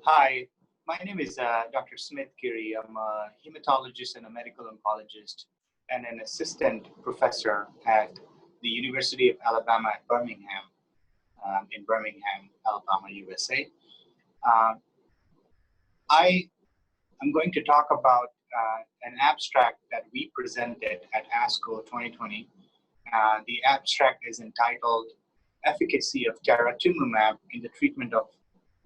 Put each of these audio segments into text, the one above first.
Hi, my name is Dr. Smith Giri. I'm a hematologist and a medical oncologist and an assistant professor at the University of Alabama at Birmingham, in Birmingham, Alabama, USA. I am going to talk about an abstract that we presented at ASCO 2020. The abstract is entitled Efficacy of Daratumumab in the Treatment of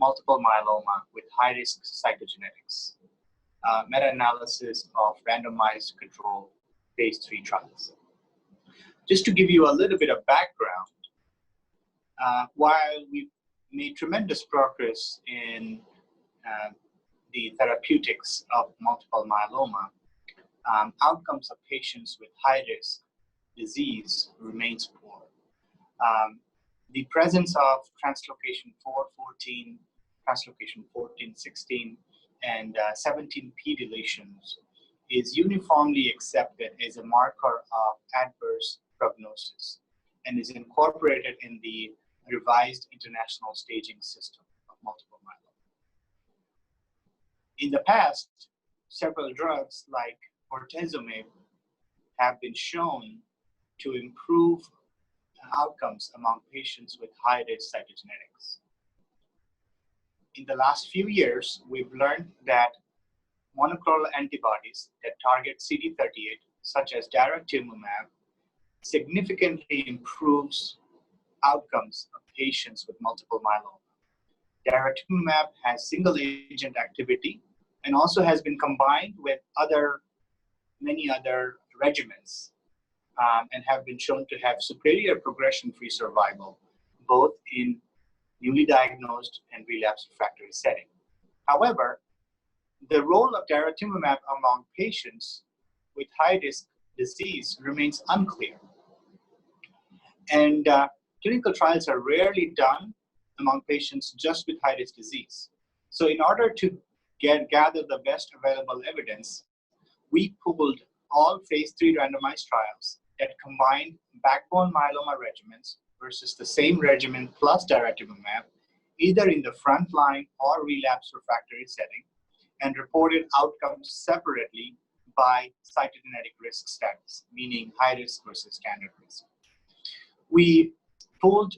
Multiple Myeloma with High-Risk Cytogenetics, meta-analysis of randomized controlled phase 3 trials. Just to give you a little bit of background, while we've made tremendous progress in the therapeutics of multiple myeloma, outcomes of patients with high-risk disease remains poor. The presence of translocation 4/14, translocation 14/16, and 17p deletions is uniformly accepted as a marker of adverse prognosis and is incorporated in the revised international staging system of multiple myeloma. In the past, several drugs like bortezomib have been shown to improve outcomes among patients with high-risk cytogenetics. In the last few years, we've learned that monoclonal antibodies that target CD38, such as daratumumab, significantly improves outcomes of patients with multiple myeloma. Daratumumab has single-agent activity and also has been combined with many other regimens and have been shown to have superior progression-free survival, both in newly diagnosed and relapsed refractory setting. However, the role of daratumumab among patients with high-risk disease remains unclear. And clinical trials are rarely done among patients just with high-risk disease. So in order to gather the best available evidence, we pooled all phase 3 randomized trials that combined backbone myeloma regimens versus the same regimen plus daratumumab, either in the frontline or relapsed refractory setting, and reported outcomes separately by cytogenetic risk status, meaning high risk versus standard risk. We pooled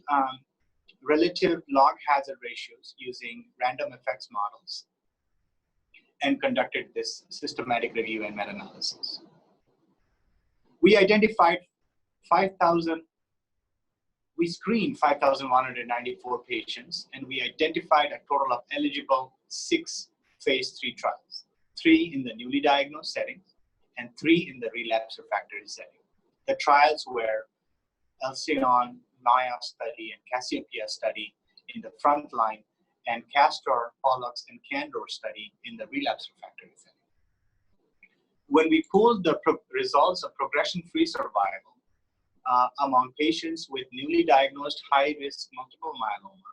relative log hazard ratios using random effects models and conducted this systematic review and meta-analysis. We identified we screened 5,194 patients, and we identified a total of eligible 6 phase 3 trials, 3 in the newly diagnosed setting and 3 in the relapsed refractory setting. The trials were Alcyon, Maya study, and CASSIOPEIA study in the frontline, and CASTOR, Pollux, and CANDOR study in the relapsed refractory setting. When we pooled the results of progression-free survival among patients with newly diagnosed high-risk multiple myeloma,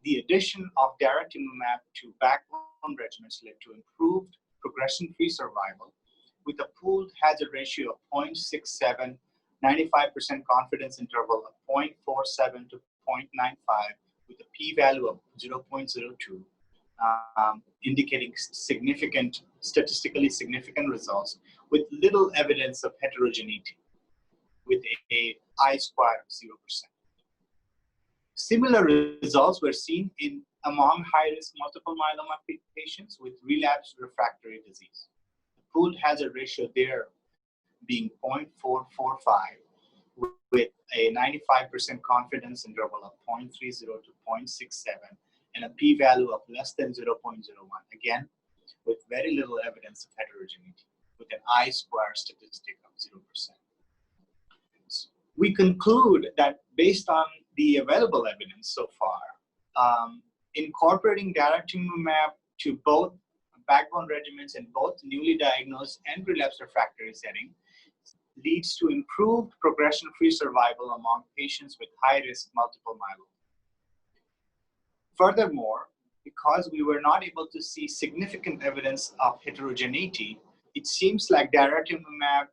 the addition of daratumumab to backbone regimens led to improved progression-free survival with a pooled hazard ratio of 0.67, 95% confidence interval of 0.47 to 0.95 with a p-value of 0.02, indicating statistically significant results with little evidence of heterogeneity, with a I-square of 0%. Similar results were seen among high-risk multiple myeloma patients with relapsed refractory disease. The pooled hazard ratio there being 0.445 with a 95% confidence interval of 0.30 to 0.67 and a p-value of less than 0.01, again, with very little evidence of heterogeneity, with an I-square statistic of 0%. We conclude that based on the available evidence so far, incorporating daratumumab to both backbone regimens in both newly diagnosed and relapsed refractory setting leads to improved progression-free survival among patients with high-risk multiple myeloma. Furthermore, because we were not able to see significant evidence of heterogeneity, it seems like daratumumab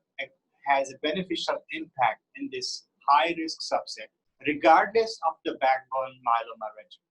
has a beneficial impact in this high-risk subset, regardless of the backbone myeloma regimen.